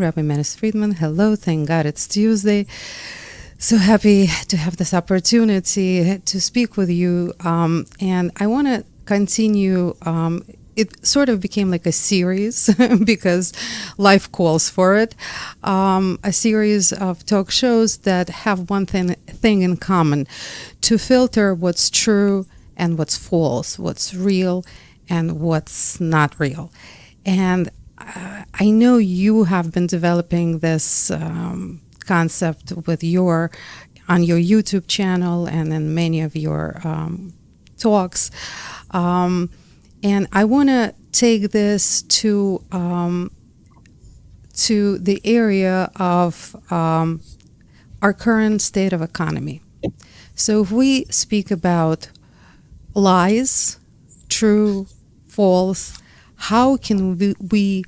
Rabbi Manis Friedman. Hello, thank God it's Tuesday. So happy to have this opportunity to speak with you. And I want to continue. It sort of became like a series because life calls for it. A series of talk shows that have one thing in common: to filter what's true and what's false, what's real and what's not real. And I know you have been developing this concept with on your YouTube channel and in many of your talks. And I want to take this to the area of our current state of economy. So if we speak about lies, true, false, how can we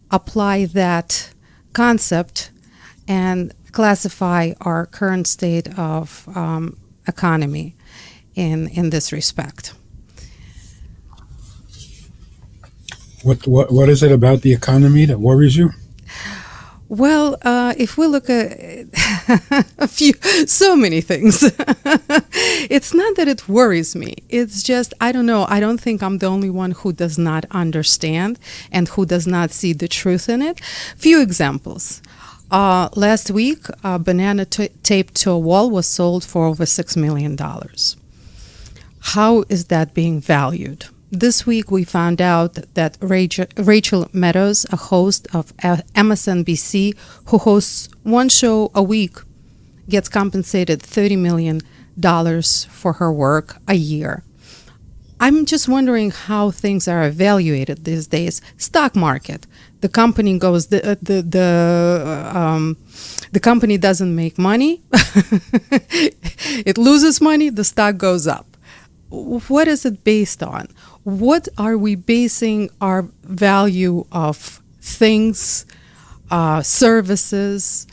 apply that concept and classify our current state of economy in this respect? What is it about the economy that worries you? Well, if we look at so many things, it's not that it worries me. It's just, I don't know. I don't think I'm the only one who does not understand and who does not see the truth in it. Few examples. Last week, a banana taped to a wall was sold for over $6 million. How is that being valued? This week, we found out that Rachel Meadows, a host of MSNBC, who hosts one show a week, gets compensated $30 million for her work a year. I'm just wondering how things are evaluated these days. Stock market. The company goes. The company doesn't make money. It loses money. The stock goes up. What is it based on? What are we basing our value of things, services?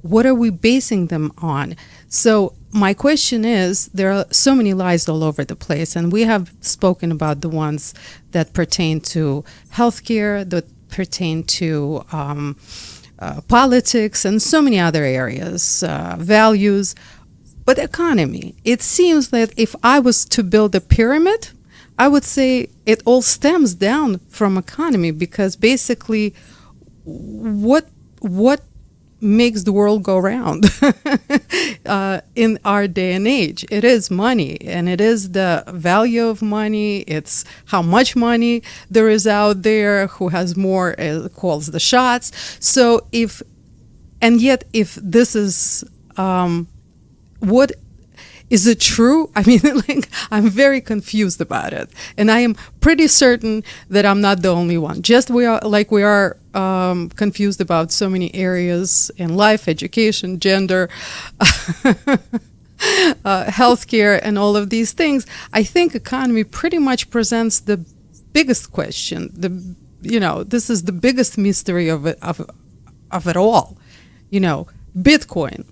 What are we basing them on? So my question is, there are so many lies all over the place, and we have spoken about the ones that pertain to healthcare, that pertain to politics, and so many other areas, values. But economy, it seems that if I was to build a pyramid, I would say it all stems down from economy, because basically what makes the world go round in our day and age? It is money, and it is the value of money. It's how much money there is out there, who has more calls the shots. So if this is what is it true? I mean, I'm very confused about it, and I am pretty certain that I'm not the only one. Just we are confused about so many areas in life: education, gender, healthcare, and all of these things. I think economy pretty much presents the biggest question. This is the biggest mystery of it all. Bitcoin.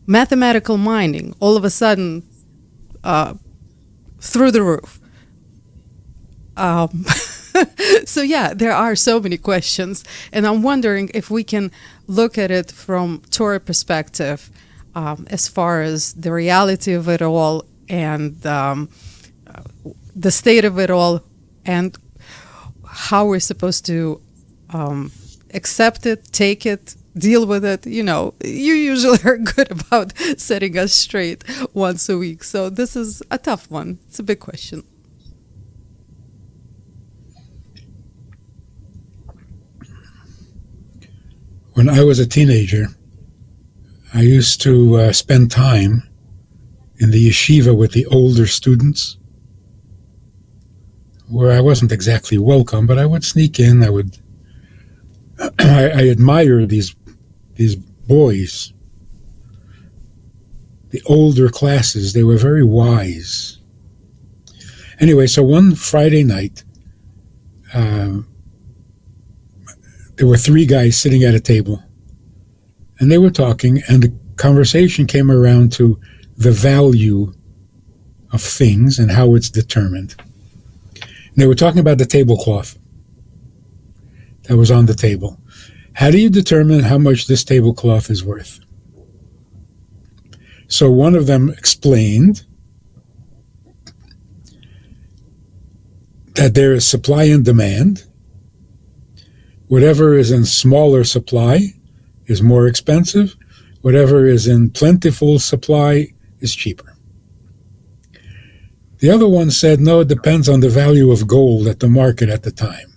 Mathematical mining, all of a sudden, through the roof. So yeah, there are so many questions, and I'm wondering if we can look at it from Torah perspective, as far as the reality of it all and the state of it all, and how we're supposed to accept it, take it, deal with it. You usually are good about setting us straight once a week. So this is a tough one. It's a big question. When I was a teenager, I used to spend time in the yeshiva with the older students, where I wasn't exactly welcome, but I would sneak in. I admire these boys, the older classes. They were very wise. Anyway, so one Friday night, there were three guys sitting at a table, and they were talking, and the conversation came around to the value of things and how it's determined. And they were talking about the tablecloth that was on the table. How do you determine how much this tablecloth is worth? So one of them explained that there is supply and demand. Whatever is in smaller supply is more expensive. Whatever is in plentiful supply is cheaper. The other one said, no, it depends on the value of gold at the market at the time,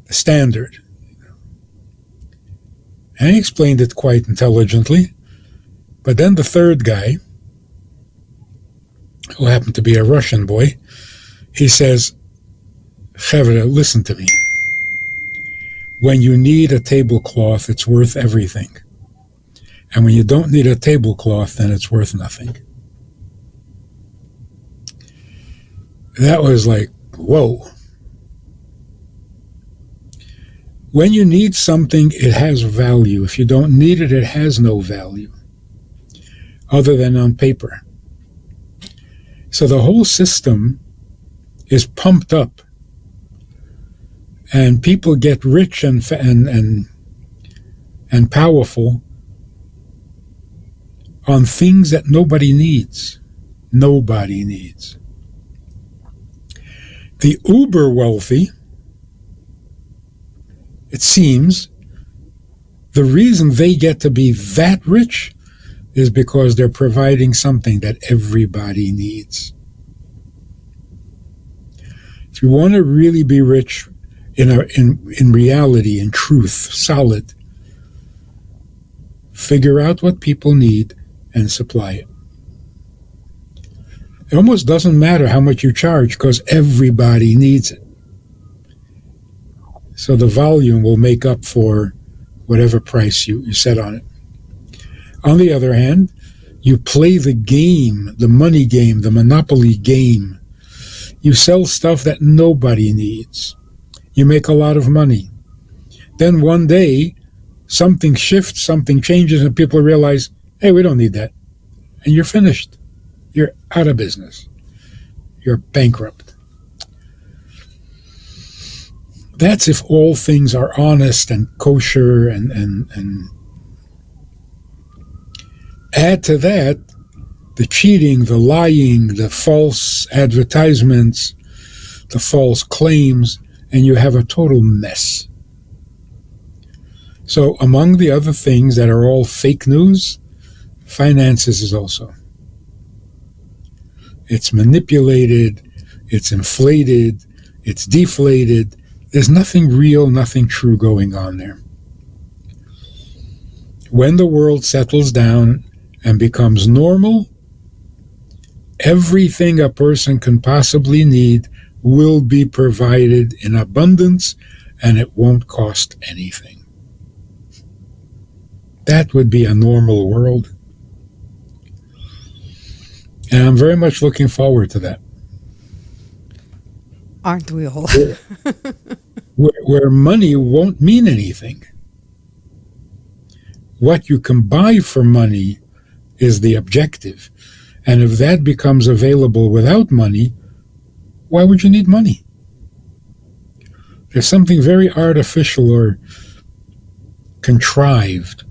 the standard. And he explained it quite intelligently. But then the third guy, who happened to be a Russian boy, he says, Chevra, listen to me. When you need a tablecloth, it's worth everything. And when you don't need a tablecloth, then it's worth nothing. That was like, whoa. When you need something, it has value. If you don't need it, it has no value, other than on paper. So the whole system is pumped up, and people get rich and powerful on things that nobody needs. Nobody needs. The uber wealthy, it seems, the reason they get to be that rich is because they're providing something that everybody needs. If you want to really be rich in reality, in truth, solid, figure out what people need and supply it. It almost doesn't matter how much you charge because everybody needs it. So the volume will make up for whatever price you set on it. On the other hand, you play the game, the money game, the monopoly game. You sell stuff that nobody needs. You make a lot of money. Then one day, something shifts, something changes, and people realize, hey, we don't need that. And you're finished. You're out of business. You're bankrupt. That's if all things are honest and kosher and add to that the cheating, the lying, the false advertisements, the false claims, and you have a total mess. So among the other things that are all fake news, finances is also. It's manipulated, it's inflated, it's deflated. There's nothing real, nothing true going on there. When the world settles down and becomes normal, everything a person can possibly need will be provided in abundance, and it won't cost anything. That would be a normal world. And I'm very much looking forward to that. Aren't we all? where money won't mean anything. What you can buy for money is the objective. And if that becomes available without money, why would you need money? There's something very artificial or contrived.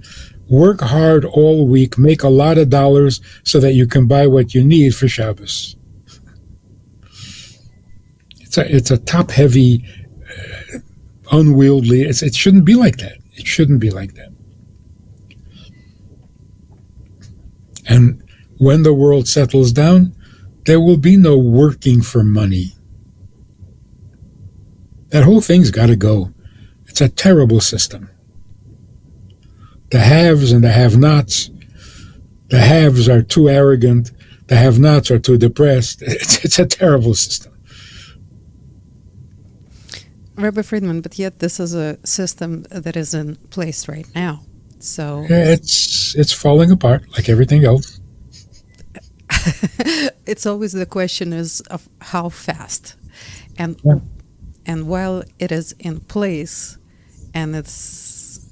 Work hard all week, make a lot of dollars so that you can buy what you need for Shabbos. It's a top-heavy, unwieldy. It shouldn't be like that. It shouldn't be like that. And when the world settles down, there will be no working for money. That whole thing's got to go. It's a terrible system. The haves and the have-nots. The haves are too arrogant. The have-nots are too depressed. It's a terrible system. Rabbi Friedman, but yet this is a system that is in place right now. So it's falling apart like everything else. It's always the question is of how fast. And while it is in place and it's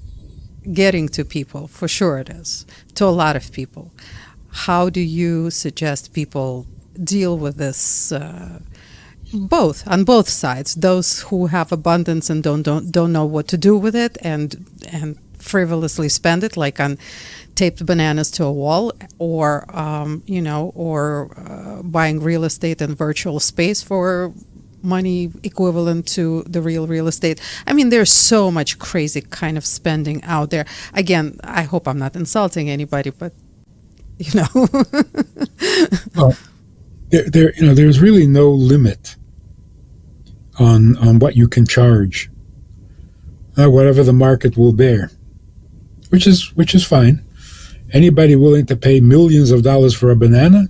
getting to people, for sure it is, to a lot of people, how do you suggest people deal with this Both, on both sides. Those who have abundance and don't know what to do with it, and frivolously spend it, like on taped bananas to a wall, or buying real estate and virtual space for money equivalent to the real estate. I mean, there's so much crazy kind of spending out there. Again, I hope I'm not insulting anybody, but Well, there's really no limit on what you can charge, whatever the market will bear, which is fine. Anybody willing to pay millions of dollars for a banana,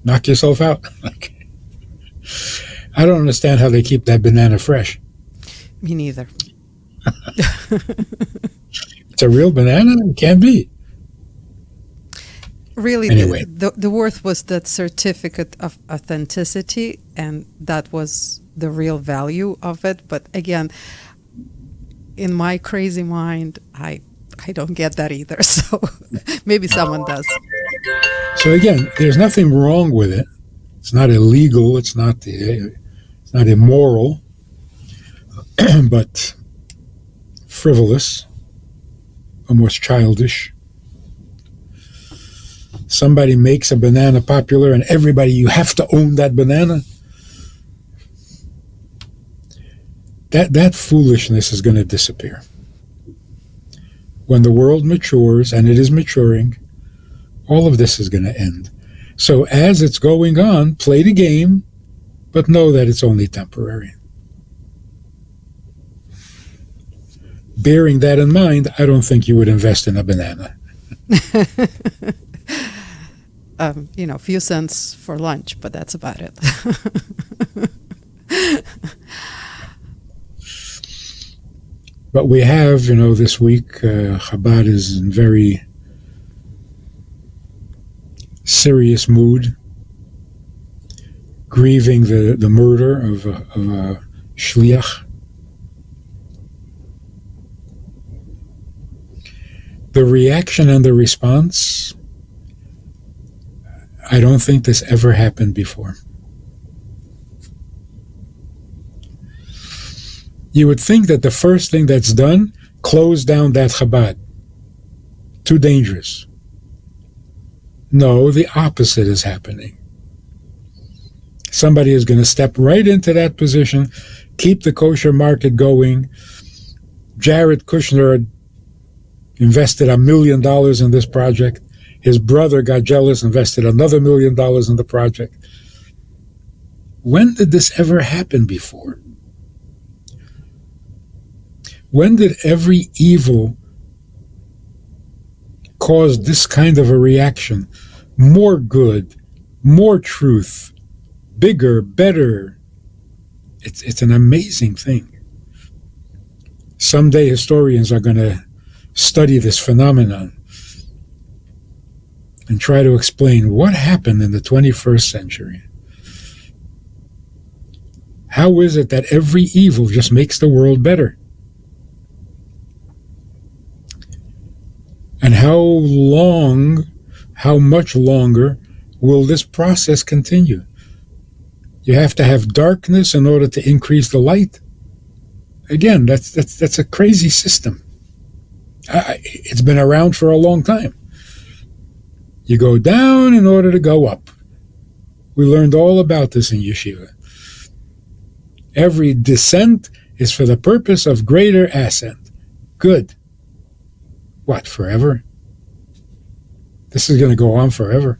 knock yourself out. I don't understand how they keep that banana fresh. Me neither. It's a real banana? It can't be. Really, anyway, the worth was that certificate of authenticity, and that was the real value of it. But again, in my crazy mind, I don't get that either. So maybe someone does. So again, there's nothing wrong with it. It's not illegal. It's not immoral, but frivolous, almost childish. Somebody makes a banana popular, and everybody, you have to own that banana. That foolishness is going to disappear. When the world matures, and it is maturing, all of this is going to end. So as it's going on, play the game, but know that it's only temporary. Bearing that in mind, I don't think you would invest in a banana. A few cents for lunch, but that's about it. But we have, this week, Chabad is in very serious mood, grieving the murder of a shliach. The reaction and the response, I don't think this ever happened before. You would think that the first thing that's done, close down that Chabad. Too dangerous. No, the opposite is happening. Somebody is going to step right into that position, keep the kosher market going. Jared Kushner invested $1 million in this project. His brother got jealous, invested another $1 million in the project. When did this ever happen before? When did every evil cause this kind of a reaction? More good, more truth, bigger, better. It's an amazing thing. Someday historians are going to study this phenomenon and try to explain what happened in the 21st century. How is it that every evil just makes the world better? And how much longer will this process continue? You have to have darkness in order to increase the light. Again, that's a crazy system. It's been around for a long time. You go down in order to go up. We learned all about this in yeshiva. Every descent is for the purpose of greater ascent. Good. What, forever? This is going to go on forever.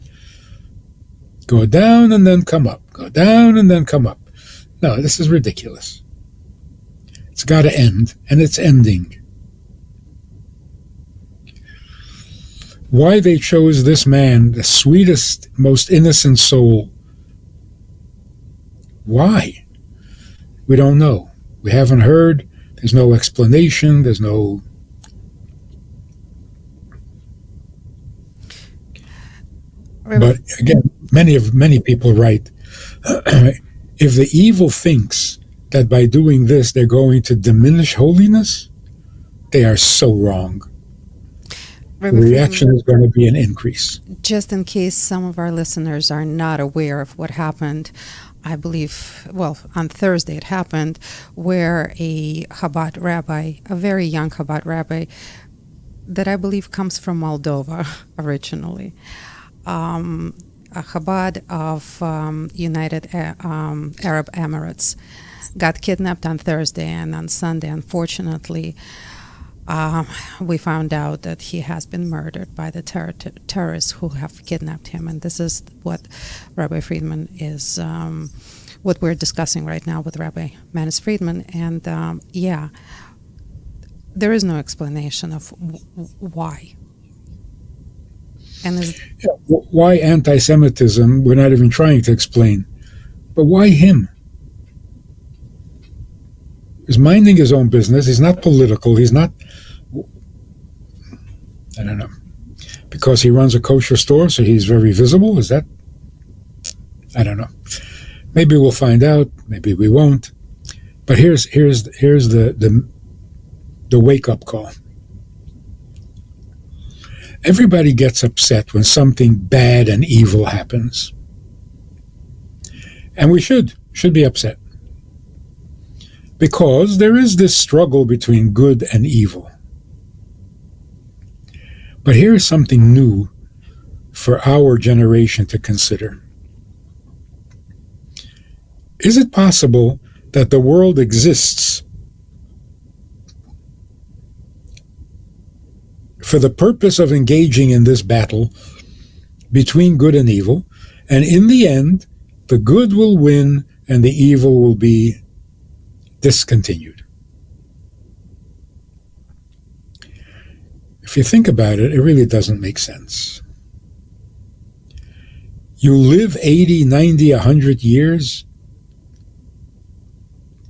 Go down and then come up. Go down and then come up. No, this is ridiculous. It's got to end, and it's ending. Why they chose this man, the sweetest, most innocent soul, why? We don't know. We haven't heard. There's no explanation. There's no... But again, many people write, if the evil thinks that by doing this they're going to diminish holiness, they are so wrong. The reaction is going to be an increase. Just in case some of our listeners are not aware of what happened, I believe, well, on Thursday it happened, where a Chabad rabbi, a very young Chabad rabbi, that I believe comes from Moldova originally, a Chabad of United Arab Emirates, got kidnapped on Thursday, and on Sunday, unfortunately, we found out that he has been murdered by the terrorists who have kidnapped him. And this is what Rabbi Friedman is, what we're discussing right now with Rabbi Manis Friedman. And there is no explanation of why. And why anti-Semitism? We're not even trying to explain. But why him? He's minding his own business. He's not political. He's not, I don't know, because he runs a kosher store, so he's very visible. Is that? I don't know. Maybe we'll find out. Maybe we won't. But here's the wake-up call. Everybody gets upset when something bad and evil happens. And we should be upset. Because there is this struggle between good and evil. But here is something new for our generation to consider. Is it possible that the world exists for the purpose of engaging in this battle between good and evil, and in the end, the good will win and the evil will be discontinued? If you think about it, it really doesn't make sense. You live 80, 90, 100 years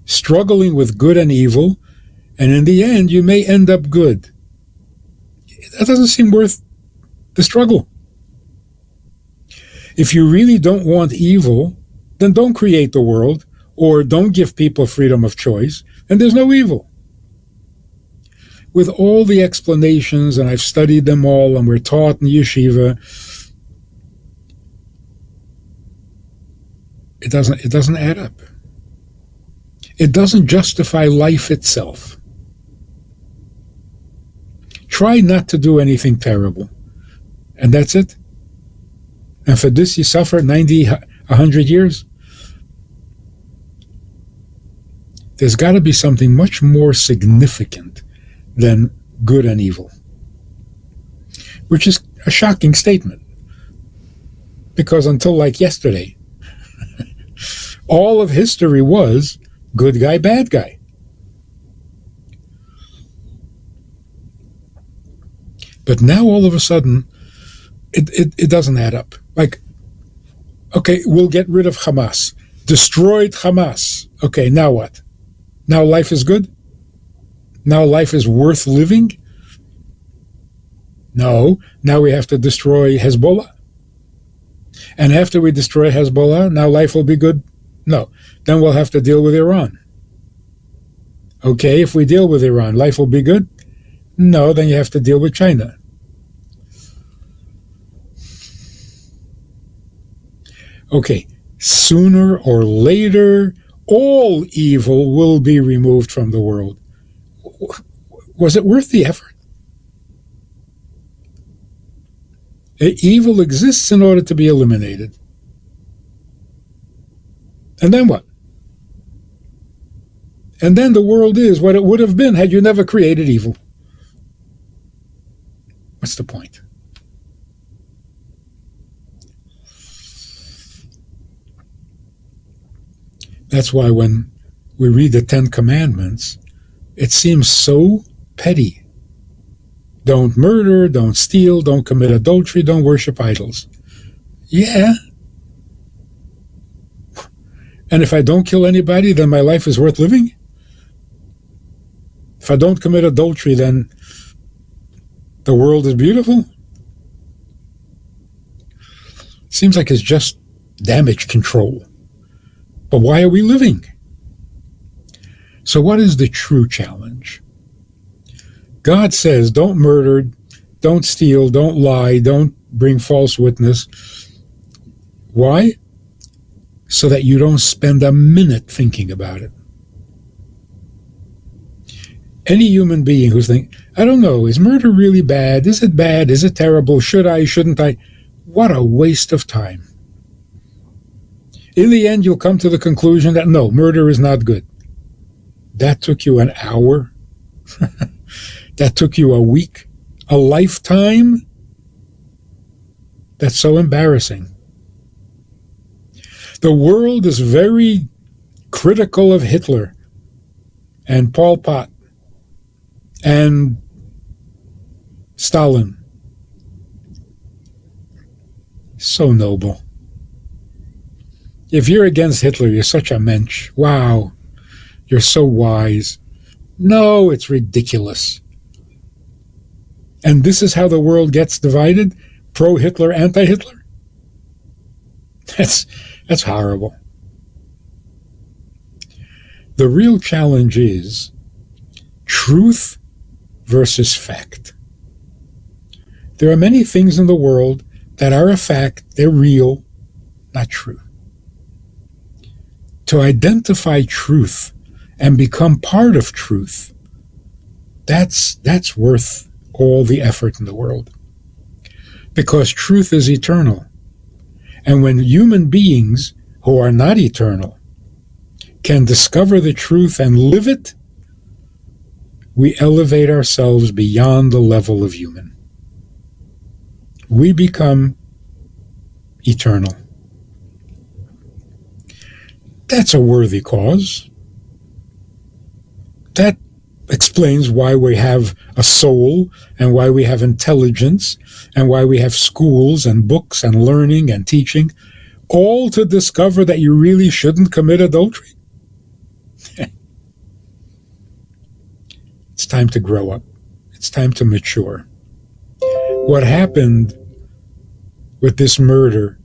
struggling with good and evil, and in the end, you may end up good. That doesn't seem worth the struggle. If you really don't want evil, then don't create the world, or don't give people freedom of choice, and there's no evil. With all the explanations, and I've studied them all, and we're taught in yeshiva, it doesn't add up. It doesn't justify life itself. Try not to do anything terrible, and that's it. And for this you suffer 90, 100 years? There's got to be something much more significant than good and evil, which is a shocking statement. Because until like yesterday, all of history was good guy, bad guy. But now all of a sudden, it doesn't add up. Like, okay, we'll get rid of Hamas. Destroyed Hamas. Okay, now what? Now life is good? Now life is worth living? No, now we have to destroy Hezbollah. And after we destroy Hezbollah, now life will be good? No, then we'll have to deal with Iran. Okay, if we deal with Iran, life will be good? No, then you have to deal with China. Okay, sooner or later, all evil will be removed from the world. Was it worth the effort? Evil exists in order to be eliminated. And then what? And then the world is what it would have been had you never created evil. What's the point? That's why when we read the Ten Commandments, it seems so petty. Don't murder, don't steal, don't commit adultery, don't worship idols. Yeah. And if I don't kill anybody, then my life is worth living? If I don't commit adultery, then the world is beautiful? Seems like it's just damage control. But why are we living? So what is the true challenge? God says, don't murder, don't steal, don't lie, don't bring false witness. Why? so that you don't spend a minute thinking about it. Any human being who's thinking, I don't know, is murder really bad? Is it bad? Is it terrible? Should I? Shouldn't I? What a waste of time. In the end, you'll come to the conclusion that no, murder is not good. That took you an hour. That took you a week, a lifetime. That's so embarrassing. The world is very critical of Hitler and Pol Pot and Stalin. So noble. If you're against Hitler, you're such a mensch. Wow, you're so wise. No, it's ridiculous. And this is how the world gets divided? Pro-Hitler, anti-Hitler? That's horrible. The real challenge is truth versus fact. There are many things in the world that are a fact, they're real, not true. To identify truth and become part of truth, that's worth all the effort in the world. Because truth is eternal. And when human beings who are not eternal can discover the truth and live it, we elevate ourselves beyond the level of human. We become eternal. That's a worthy cause. That explains why we have a soul and why we have intelligence and why we have schools and books and learning and teaching, all to discover that you really shouldn't commit adultery. It's time to grow up. It's time to mature. What happened with this murder,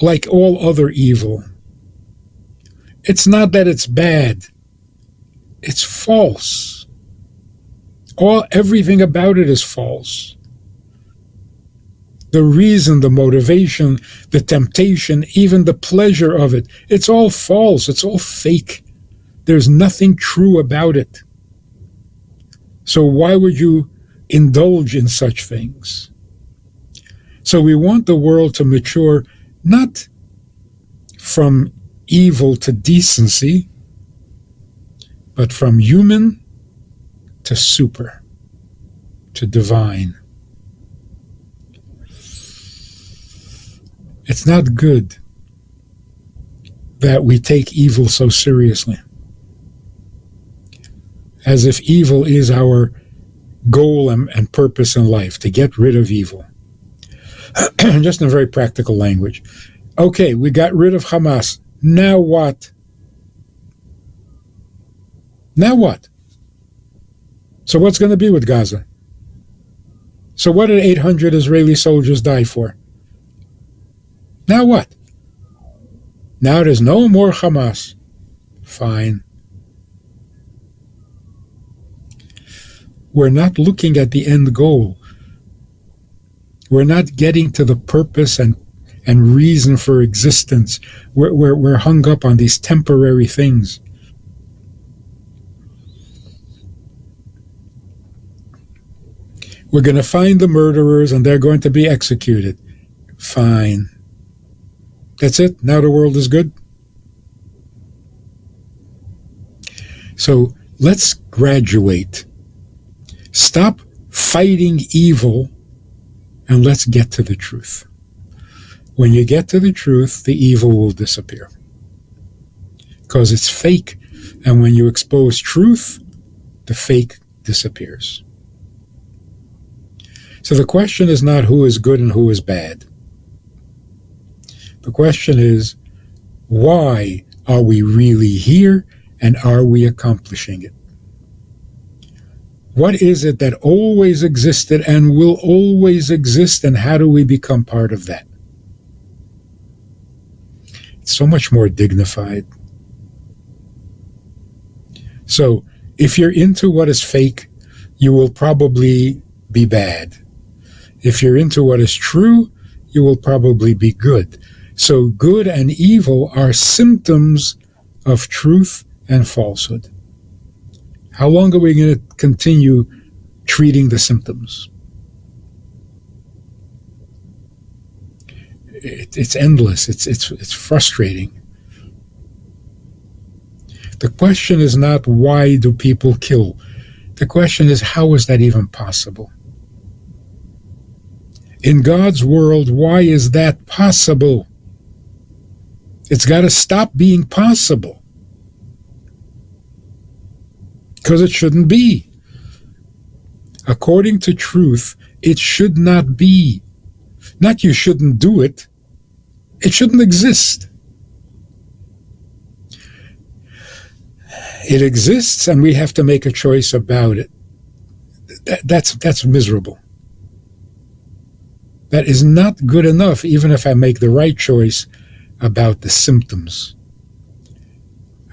like all other evil, it's not that it's bad. It's false. Everything about it is false. The reason, the motivation, the temptation, even the pleasure of it, it's all false. It's all fake. There's nothing true about it. So why would you indulge in such things? So we want the world to mature not from evil to decency, but from human to super, to divine. It's not good that we take evil so seriously, as if evil is our goal and purpose in life, to get rid of evil. Just in a very practical language. Okay, we got rid of Hamas. Now what? Now what? So what's going to be with Gaza? So what did 800 Israeli soldiers die for? Now what? Now there's no more Hamas. Fine. We're not looking at the end goal. We're not getting to the purpose and reason for existence. We're hung up on these temporary things. We're going to find the murderers and they're going to be executed. Fine. That's it? Now the world is good? So let's graduate. Stop fighting evil and let's get to the truth. When you get to the truth, the evil will disappear. Because it's fake. And when you expose truth, the fake disappears. So the question is not who is good and who is bad. The question is, why are we really here and are we accomplishing it? What is it that always existed and will always exist, and how do we become part of that? It's so much more dignified. So if you're into what is fake, you will probably be bad. If you're into what is true, you will probably be good. So good and evil are symptoms of truth and falsehood. How long are we going to continue treating the symptoms? It's endless. It's frustrating. The question is not why do people kill. The question is, how is that even possible? In God's world, why is that possible? It's got to stop being possible. Because it shouldn't be. According to truth, it should not be. Not you shouldn't do it. It shouldn't exist. It exists, and we have to make a choice about it. That's miserable. That is not good enough, even if I make the right choice about the symptoms.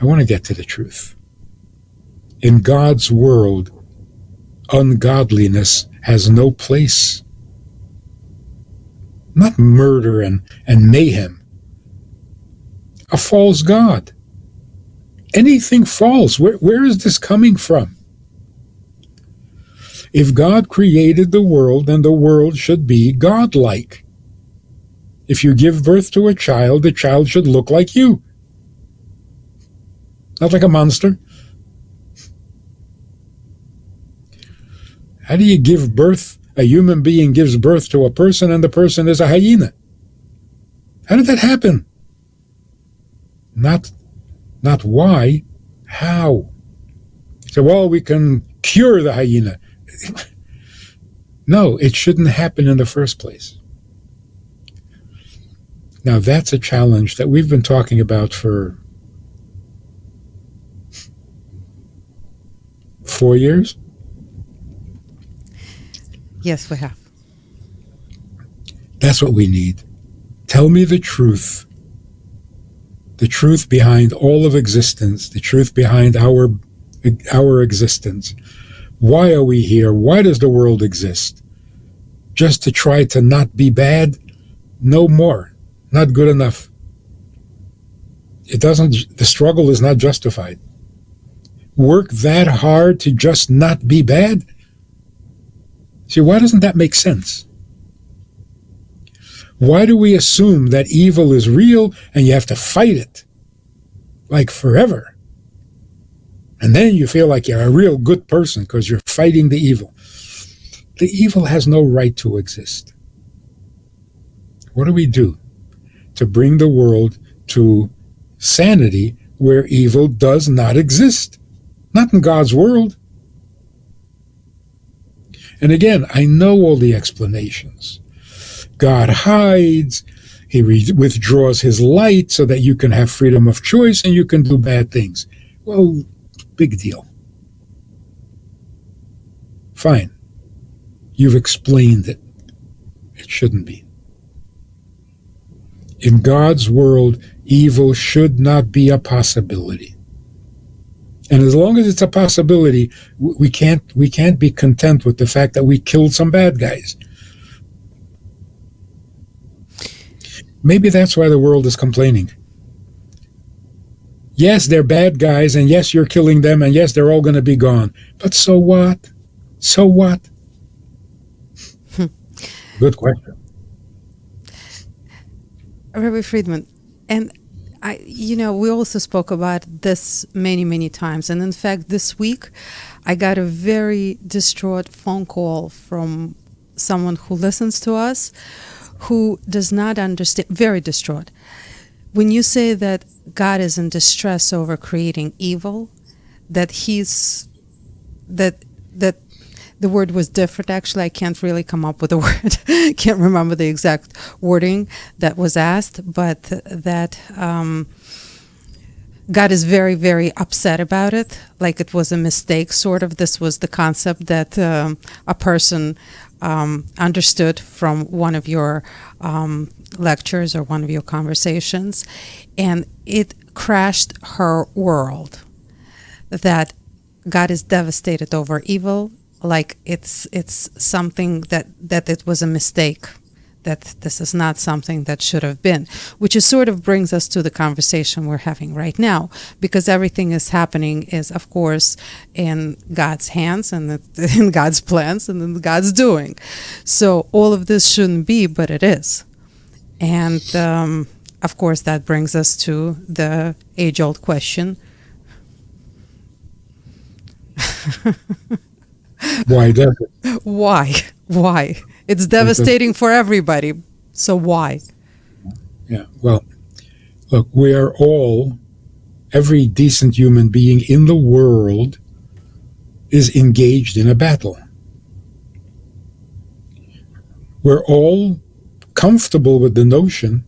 I want to get to the truth. In God's world, ungodliness has no place. Not murder and mayhem. A false god. Anything false. Where is this coming from? If God created the world, then the world should be godlike. If you give birth to a child, the child should look like you. Not like a monster. How do you give birth? A human being gives birth to a person and the person is a hyena. How did that happen? Not why, how. So, well, we can cure the hyena. No, it shouldn't happen in the first place. Now, that's a challenge that we've been talking about for 4 years. Yes, we have. That's what we need. Tell me the truth behind all of existence, the truth behind our existence. Why are we here? Why does the world exist? Just to try to not be bad? No more. Not good enough. The struggle is not justified. Work that hard to just not be bad? See, why doesn't that make sense? Why do we assume that evil is real and you have to fight it? Like forever. And then you feel like you're a real good person because you're fighting the evil. The evil has no right to exist. What do we do to bring the world to sanity where evil does not exist? Not in God's world. And again, I know all the explanations. God hides, he withdraws his light so that you can have freedom of choice and you can do bad things. Well, big deal. Fine. You've explained it. It shouldn't be. In God's world, evil should not be a possibility. And as long as it's a possibility, we can't be content with the fact that we killed some bad guys. Maybe that's why the world is complaining. Yes, they're bad guys, and yes, you're killing them, and yes, they're all going to be gone. But so what? So what? Good question. Rabbi Friedman, and we also spoke about this many, many times. And in fact, this week, I got a very distraught phone call from someone who listens to us, who does not understand, very distraught. When you say that God is in distress over creating evil, that the word was different. Actually, I can't really come up with a word. Can't remember the exact wording that was asked, but that God is very, very upset about it, like it was a mistake, sort of. This was the concept that a person understood from one of your lectures or one of your conversations, and it crashed her world, that God is devastated over evil, like it's something that it was a mistake, that this is not something that should have been, which is sort of brings us to the conversation we're having right now, because everything is happening is, of course, in God's hands and in God's plans and in God's doing. So all of this shouldn't be, but it is. And of course, that brings us to the age-old question. Why does it? Why? Why? It's devastating for everybody. So why? Yeah, well, look, we are all, every decent human being in the world is engaged in a battle. We're all comfortable with the notion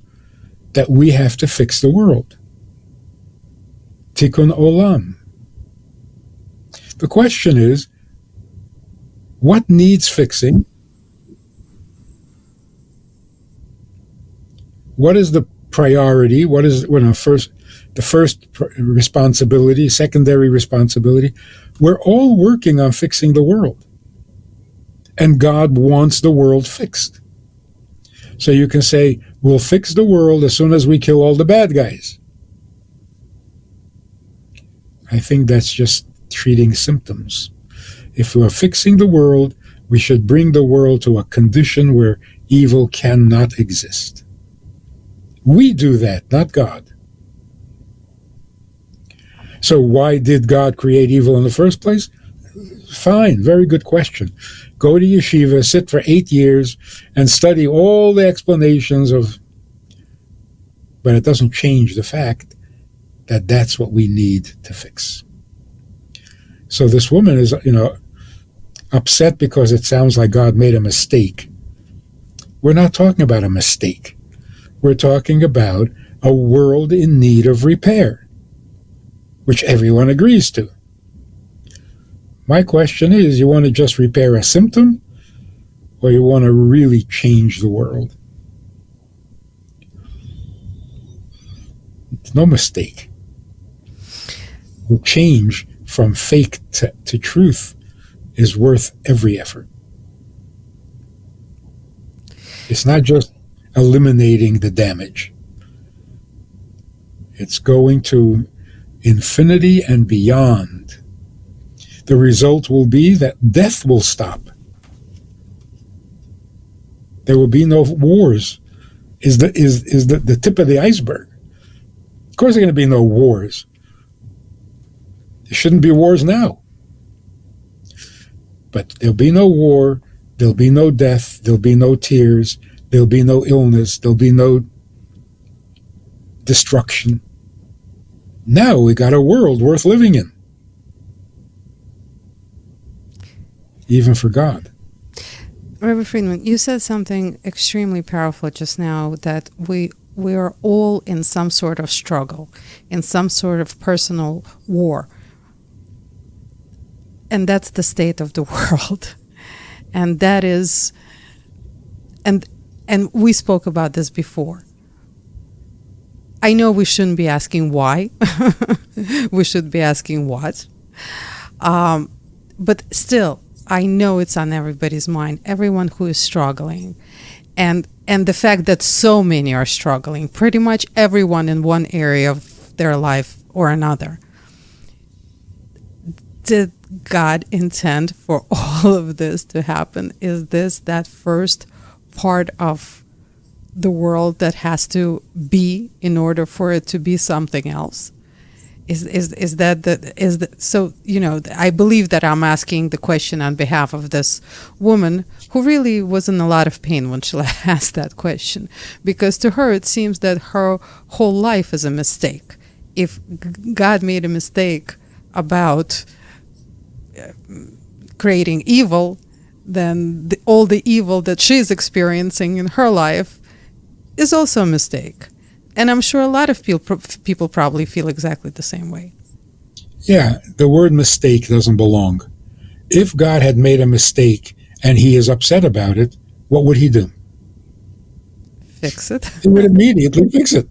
that we have to fix the world. Tikkun olam. The question is, what needs fixing? What is the priority? What is the first responsibility, secondary responsibility? We're all working on fixing the world. And God wants the world fixed. So you can say, we'll fix the world as soon as we kill all the bad guys. I think that's just treating symptoms. If we're fixing the world, we should bring the world to a condition where evil cannot exist. We do that, not God. So why did God create evil in the first place? Fine, very good question. Go to yeshiva, sit for 8 years, and study all the explanations of... But it doesn't change the fact that that's what we need to fix. So this woman is, upset because it sounds like God made a mistake. We're not talking about a mistake. We're talking about a world in need of repair, which everyone agrees to. My question is, you want to just repair a symptom, or you want to really change the world? It's no mistake. The change from fake to truth is worth every effort. It's not just eliminating the damage. It's going to infinity and beyond. The result will be that death will stop. There will be no wars. Is the tip of the iceberg. Of course there are going to be no wars. There shouldn't be wars now. But there'll be no war, there'll be no death, there'll be no tears, there'll be no illness, there'll be no destruction. Now we got a world worth living in. Even for God. Rabbi Friedman, you said something extremely powerful just now, that we are all in some sort of struggle, in some sort of personal war. And that's the state of the world. And that is, and we spoke about this before. I know we shouldn't be asking why. We should be asking what. But still, I know it's on everybody's mind, everyone who is struggling. And the fact that so many are struggling, pretty much everyone in one area of their life or another. Did God intend for all of this to happen? Is this that first part of the world that has to be in order for it to be something else? So I believe that I'm asking the question on behalf of this woman who really was in a lot of pain when she asked that question, because to her it seems that her whole life is a mistake. If God made a mistake about creating evil, then all the evil that she's experiencing in her life is also a mistake. And I'm sure a lot of people probably feel exactly the same way. Yeah, the word mistake doesn't belong. If God had made a mistake and he is upset about it, what would he do? Fix it. He would immediately fix it.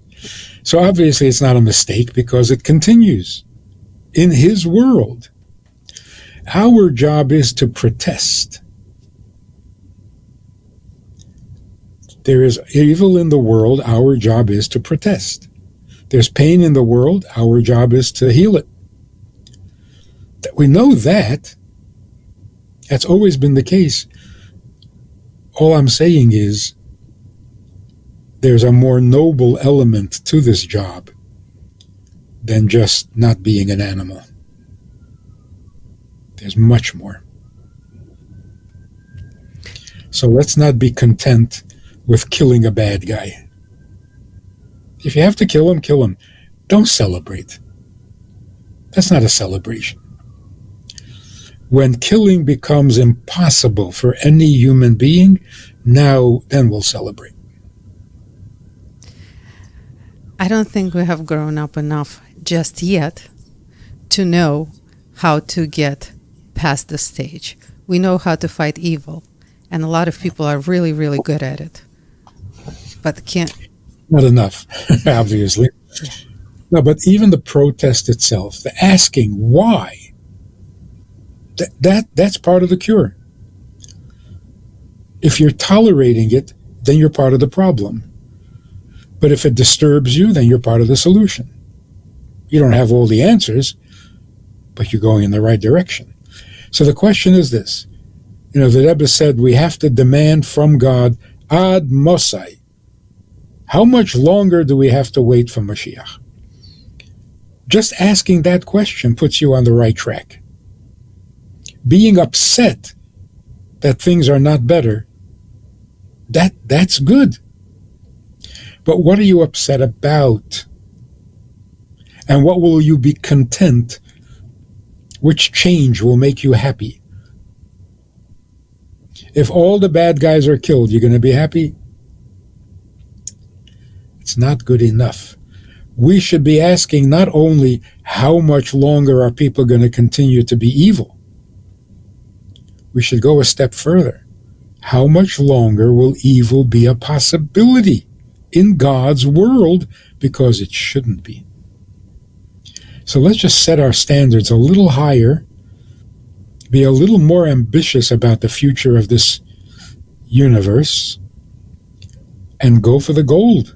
So obviously it's not a mistake because it continues in his world. Our job is to protest. There is evil in the world. Our job is to protest. There's pain in the world. Our job is to heal it. We know that. That's always been the case. All I'm saying is there's a more noble element to this job than just not being an animal. There's much more. So let's not be content with killing a bad guy. If you have to kill him, kill him. Don't celebrate. That's not a celebration. When killing becomes impossible for any human being, then we'll celebrate. I don't think we have grown up enough just yet to know how to get past this stage. We know how to fight evil, and a lot of people are really, really good at it, but can't. Not enough, obviously. Yeah. No, but even the protest itself, the asking why, that's part of the cure. If you're tolerating it, then you're part of the problem. But if it disturbs you, then you're part of the solution. You don't have all the answers, but you're going in the right direction. So the question is this. The Rebbe said we have to demand from God ad Mosai. How much longer do we have to wait for Moshiach? Just asking that question puts you on the right track. Being upset that things are not better, that's good. But what are you upset about? And what will you be content? Which change will make you happy? If all the bad guys are killed, you're going to be happy? It's not good enough. We should be asking not only how much longer are people going to continue to be evil. We should go a step further. How much longer will evil be a possibility in God's world? Because it shouldn't be. So let's just set our standards a little higher, be a little more ambitious about the future of this universe, and go for the gold.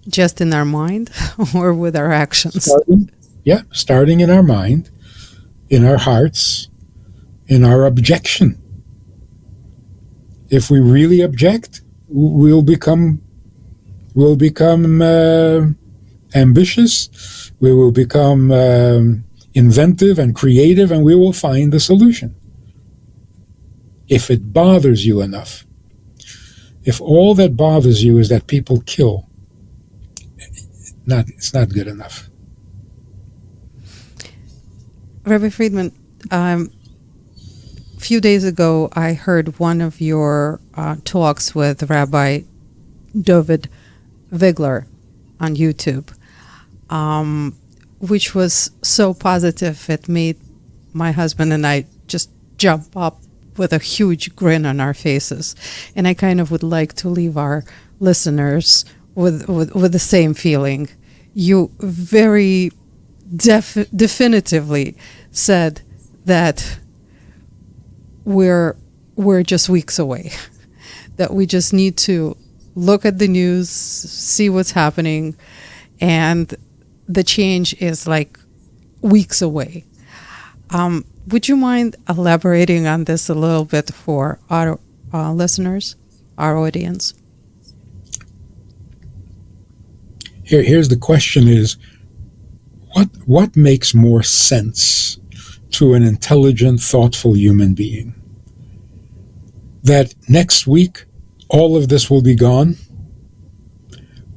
Just in our mind or with our actions? Starting in our mind, in our hearts, in our objection. If we really object, we'll become ambitious, we will become inventive and creative, and we will find the solution. If it bothers you enough, if all that bothers you is that people kill, it's not good enough. Rabbi Friedman, a few days ago I heard one of your talks with Rabbi David Vigler on YouTube, which was so positive it made my husband and I just jump up with a huge grin on our faces. And I kind of would like to leave our listeners with the same feeling. You very definitively said that we're just weeks away, that we just need to look at the news, see what's happening, and the change is like weeks away. Would you mind elaborating on this a little bit for our listeners, our audience? Here's the question is, what makes more sense to an intelligent, thoughtful human being? That next week all of this will be gone?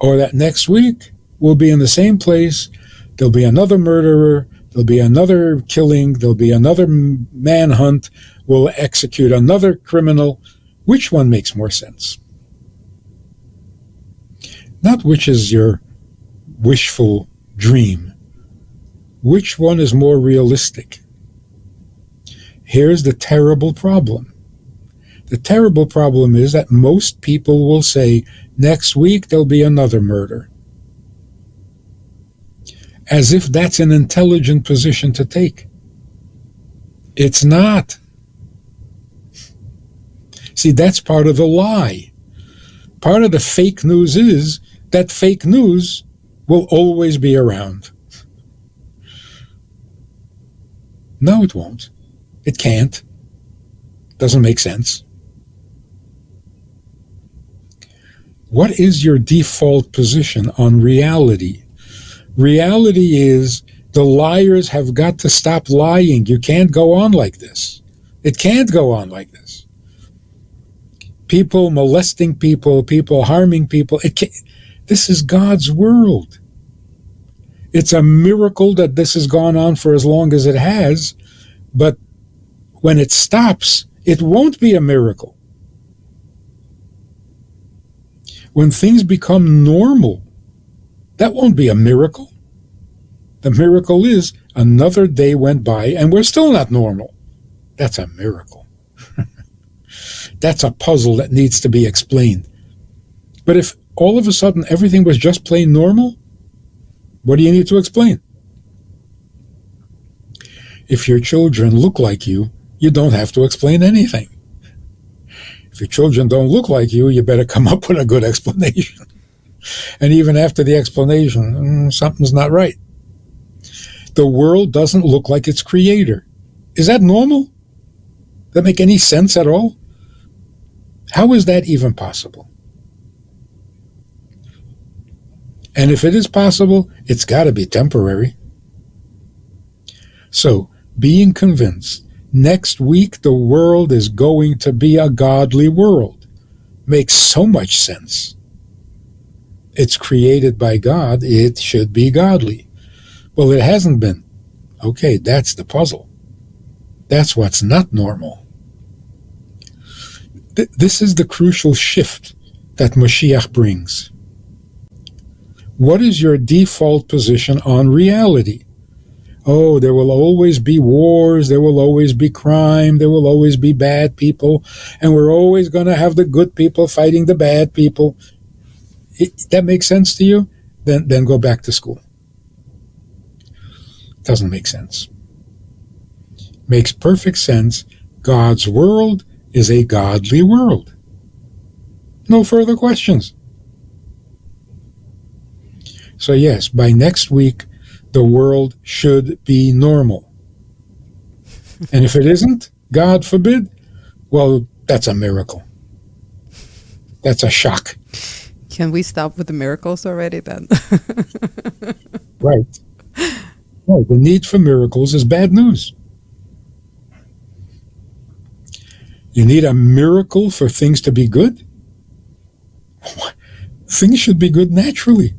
Or that next week we'll be in the same place, there'll be another murderer, there'll be another killing, there'll be another manhunt, we'll execute another criminal? Which one makes more sense? Not which is your wishful dream. Which one is more realistic? Here's the terrible problem. The terrible problem is that most people will say, next week there'll be another murder. As if that's an intelligent position to take. It's not. See, that's part of the lie. Part of the fake news is that fake news will always be around. No, it won't. It can't. Doesn't make sense. What is your default position on reality? Reality is the liars have got to stop lying. You can't go on like this. It can't go on like this. People molesting people, people harming people. This is God's world. It's a miracle that this has gone on for as long as it has, but when it stops, it won't be a miracle. When things become normal, that won't be a miracle. The miracle is another day went by and we're still not normal. That's a miracle. That's a puzzle that needs to be explained. But if all of a sudden everything was just plain normal, what do you need to explain? If your children look like you don't have to explain anything. If your children don't look like you better come up with a good explanation. And even after the explanation, something's not right. The world doesn't look like its creator. Is that normal? Does that make any sense at all? How is that even possible? And if it is possible, it's got to be temporary. So, being convinced next week the world is going to be a godly world makes so much sense. It's created by God, it should be godly. Well, it hasn't been. Okay, that's the puzzle. That's what's not normal. This is the crucial shift that Moshiach brings. What is your default position on reality? Oh, there will always be wars, there will always be crime, there will always be bad people, and we're always going to have the good people fighting the bad people. That makes sense to you? Then go back to school. Doesn't make sense. Makes perfect sense. God's world is a godly world. No further questions. So yes, by next week, the world should be normal. And if it isn't, God forbid, well, that's a miracle. That's a shock. Can we stop with the miracles already then? Right. No, the need for miracles is bad news. You need a miracle for things to be good? Things should be good naturally.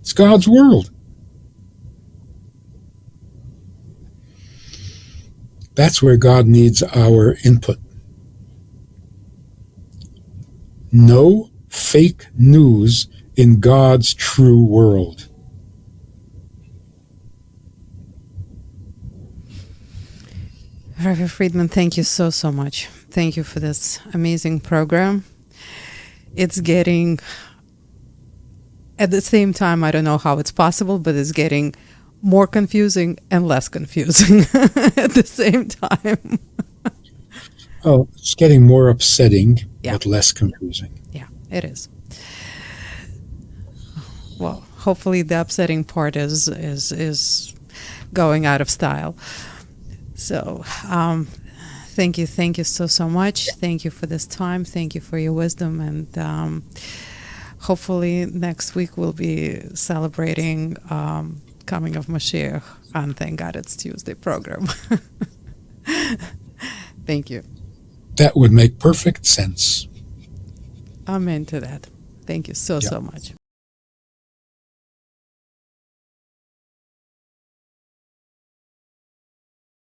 It's God's world. That's where God needs our input. No fake news in God's true world. Rabbi Friedman, thank you so much. Thank you for this amazing program. It's getting, at the same time, I don't know how it's possible, but it's getting more confusing and less confusing at the same time. Oh, it's getting more upsetting, but less confusing. Yeah, it is. Well, hopefully the upsetting part is going out of style. So, thank you so much. Thank you for this time. Thank you for your wisdom, and hopefully next week we'll be celebrating coming of Moshiach on Thank God It's Tuesday program. Thank you. That would make perfect sense. Amen to that. Thank you so much.